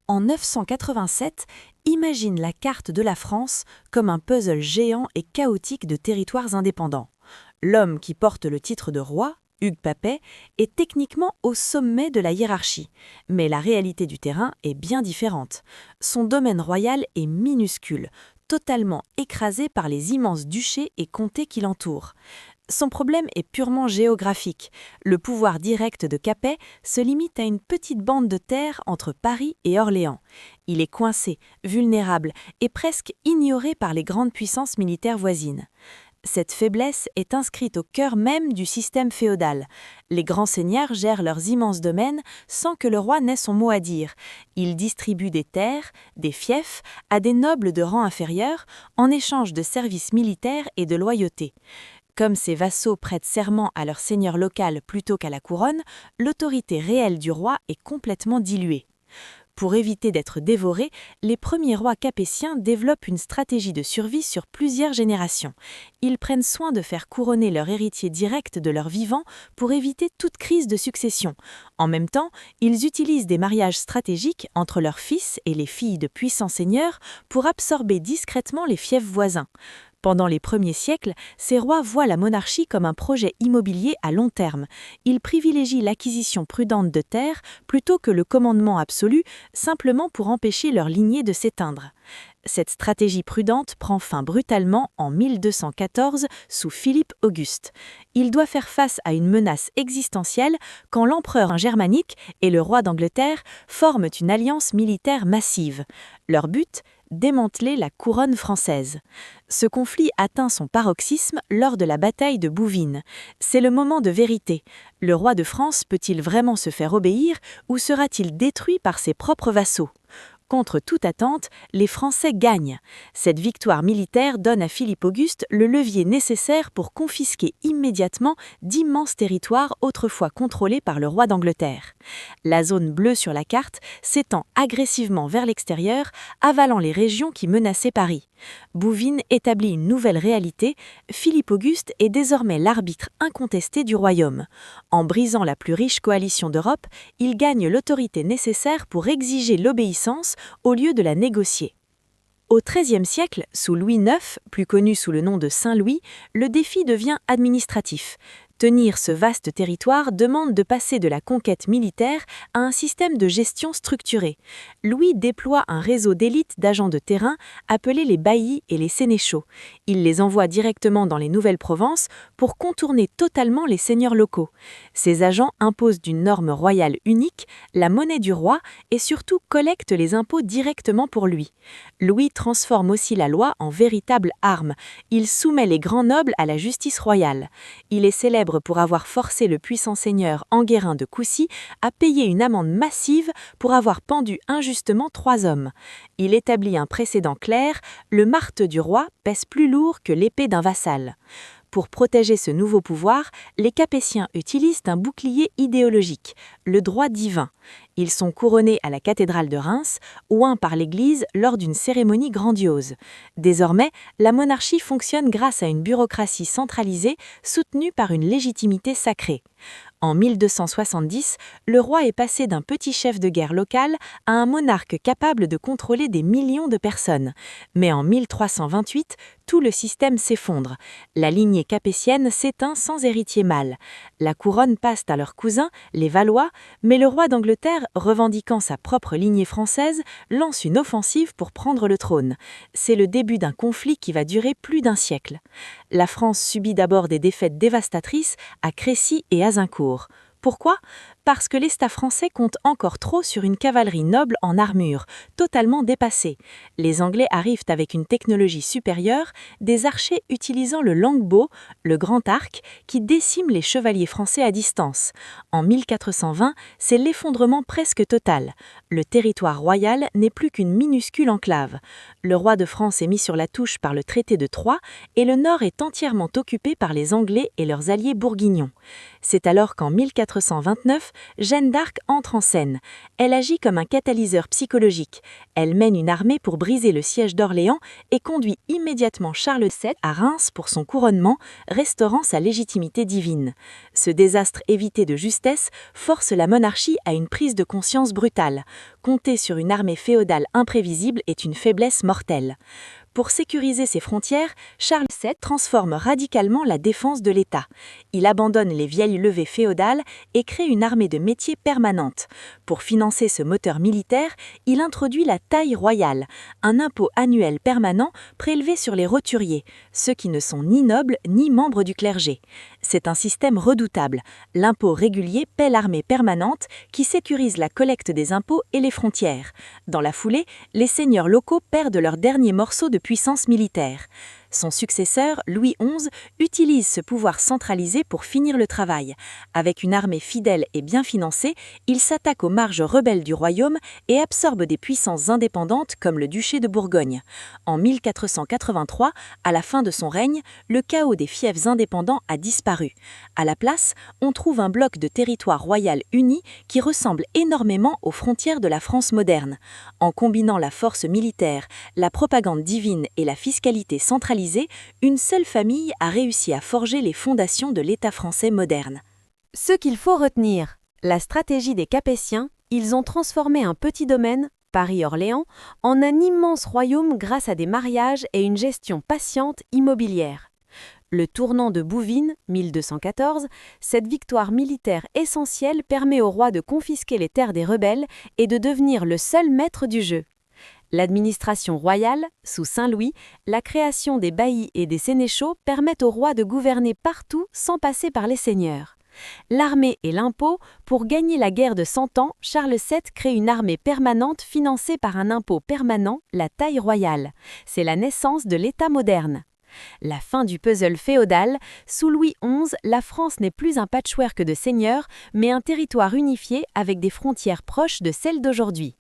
En 987, imagine la carte de la France comme un puzzle géant et chaotique de territoires indépendants. L'homme qui porte le titre de roi, Hugues Capet, est techniquement au sommet de la hiérarchie, mais la réalité du terrain est bien différente. Son domaine royal est minuscule, totalement écrasé par les immenses duchés et comtés qui l'entourent. Son problème est purement géographique. Le pouvoir direct de Capet se limite à une petite bande de terre entre Paris et Orléans. Il est coincé, vulnérable et presque ignoré par les grandes puissances militaires voisines. Cette faiblesse est inscrite au cœur même du système féodal. Les grands seigneurs gèrent leurs immenses domaines sans que le roi n'ait son mot à dire. Ils distribuent des terres, des fiefs, à des nobles de rang inférieur en échange de services militaires et de loyauté. Comme ces vassaux prêtent serment à leur seigneur local plutôt qu'à la couronne, l'autorité réelle du roi est complètement diluée. Pour éviter d'être dévorés, les premiers rois capétiens développent une stratégie de survie sur plusieurs générations. Ils prennent soin de faire couronner leur héritier direct de leur vivant pour éviter toute crise de succession. En même temps, ils utilisent des mariages stratégiques entre leurs fils et les filles de puissants seigneurs pour absorber discrètement les fiefs voisins. Pendant les premiers siècles, ces rois voient la monarchie comme un projet immobilier à long terme. Ils privilégient l'acquisition prudente de terres plutôt que le commandement absolu, simplement pour empêcher leur lignée de s'éteindre. Cette stratégie prudente prend fin brutalement en 1214 sous Philippe Auguste. Il doit faire face à une menace existentielle quand l'empereur germanique et le roi d'Angleterre forment une alliance militaire massive. Leur but ? Démanteler la couronne française. Ce conflit atteint son paroxysme lors de la bataille de Bouvines. C'est le moment de vérité. Le roi de France peut-il vraiment se faire obéir ou sera-t-il détruit par ses propres vassaux ? Contre toute attente, les Français gagnent. Cette victoire militaire donne à Philippe Auguste le levier nécessaire pour confisquer immédiatement d'immenses territoires autrefois contrôlés par le roi d'Angleterre. La zone bleue sur la carte s'étend agressivement vers l'extérieur, avalant les régions qui menaçaient Paris. Bouvines établit une nouvelle réalité, Philippe Auguste est désormais l'arbitre incontesté du royaume. En brisant la plus riche coalition d'Europe, il gagne l'autorité nécessaire pour exiger l'obéissance au lieu de la négocier. Au XIIIe siècle, sous Louis IX, plus connu sous le nom de Saint-Louis, le défi devient administratif. Tenir ce vaste territoire demande de passer de la conquête militaire à un système de gestion structuré. Louis déploie un réseau d'élite d'agents de terrain appelés les baillis et les sénéchaux. Il les envoie directement dans les nouvelles provinces pour contourner totalement les seigneurs locaux. Ces agents imposent d'une norme royale unique, la monnaie du roi, et surtout collectent les impôts directement pour lui. Louis transforme aussi la loi en véritable arme. Il soumet les grands nobles à la justice royale. Il est célèbre pour avoir forcé le puissant seigneur Enguerrand de Coucy à payer une amende massive pour avoir pendu injustement 3 hommes. Il établit un précédent clair, le marteau du roi pèse plus lourd que l'épée d'un vassal. Pour protéger ce nouveau pouvoir, les Capétiens utilisent un bouclier idéologique, le droit divin. Ils sont couronnés à la cathédrale de Reims, oints par l'Église lors d'une cérémonie grandiose. Désormais, la monarchie fonctionne grâce à une bureaucratie centralisée soutenue par une légitimité sacrée. En 1270, le roi est passé d'un petit chef de guerre local à un monarque capable de contrôler des millions de personnes. Mais en 1328, tout le système s'effondre. La lignée capétienne s'éteint sans héritier mâle. La couronne passe à leurs cousins, les Valois, mais le roi d'Angleterre, revendiquant sa propre lignée française, lance une offensive pour prendre le trône. C'est le début d'un conflit qui va durer plus d'1 siècle. La France subit d'abord des défaites dévastatrices à Crécy et Azincourt. Pourquoi ? Parce que l'État français compte encore trop sur une cavalerie noble en armure, totalement dépassée. Les Anglais arrivent avec une technologie supérieure, des archers utilisant le longbow, le grand arc, qui décime les chevaliers français à distance. En 1420, c'est l'effondrement presque total. Le territoire royal n'est plus qu'une minuscule enclave. Le roi de France est mis sur la touche par le traité de Troyes et le nord est entièrement occupé par les Anglais et leurs alliés bourguignons. C'est alors qu'en 1429, Jeanne d'Arc entre en scène. Elle agit comme un catalyseur psychologique. Elle mène une armée pour briser le siège d'Orléans et conduit immédiatement Charles VII à Reims pour son couronnement, restaurant sa légitimité divine. Ce désastre évité de justesse force la monarchie à une prise de conscience brutale. Compter sur une armée féodale imprévisible est une faiblesse mortelle. Pour sécuriser ses frontières, Charles VII transforme radicalement la défense de l'État. Il abandonne les vieilles levées féodales et crée une armée de métiers permanente. Pour financer ce moteur militaire, il introduit la taille royale, un impôt annuel permanent prélevé sur les roturiers, ceux qui ne sont ni nobles ni membres du clergé. C'est un système redoutable. L'impôt régulier paie l'armée permanente qui sécurise la collecte des impôts et les frontières. Dans la foulée, les seigneurs locaux perdent leur dernier morceau de puissance militaire. Son successeur, Louis XI, utilise ce pouvoir centralisé pour finir le travail. Avec une armée fidèle et bien financée, il s'attaque aux marges rebelles du royaume et absorbe des puissances indépendantes comme le duché de Bourgogne. En 1483, à la fin de son règne, le chaos des fiefs indépendants a disparu. À la place, on trouve un bloc de territoire royal uni qui ressemble énormément aux frontières de la France moderne. En combinant la force militaire, la propagande divine et la fiscalité centralisée, une seule famille a réussi à forger les fondations de l'État français moderne. Ce qu'il faut retenir, la stratégie des Capétiens, ils ont transformé un petit domaine, Paris-Orléans, en un immense royaume grâce à des mariages et une gestion patiente immobilière. Le tournant de Bouvines, 1214, cette victoire militaire essentielle permet au roi de confisquer les terres des rebelles et de devenir le seul maître du jeu. L'administration royale, sous Saint-Louis, la création des baillis et des sénéchaux permettent au roi de gouverner partout sans passer par les seigneurs. L'armée et l'impôt, pour gagner la guerre de 100 ans, Charles VII crée une armée permanente financée par un impôt permanent, la taille royale. C'est la naissance de l'État moderne. La fin du puzzle féodal, sous Louis XI, la France n'est plus un patchwork de seigneurs, mais un territoire unifié avec des frontières proches de celles d'aujourd'hui.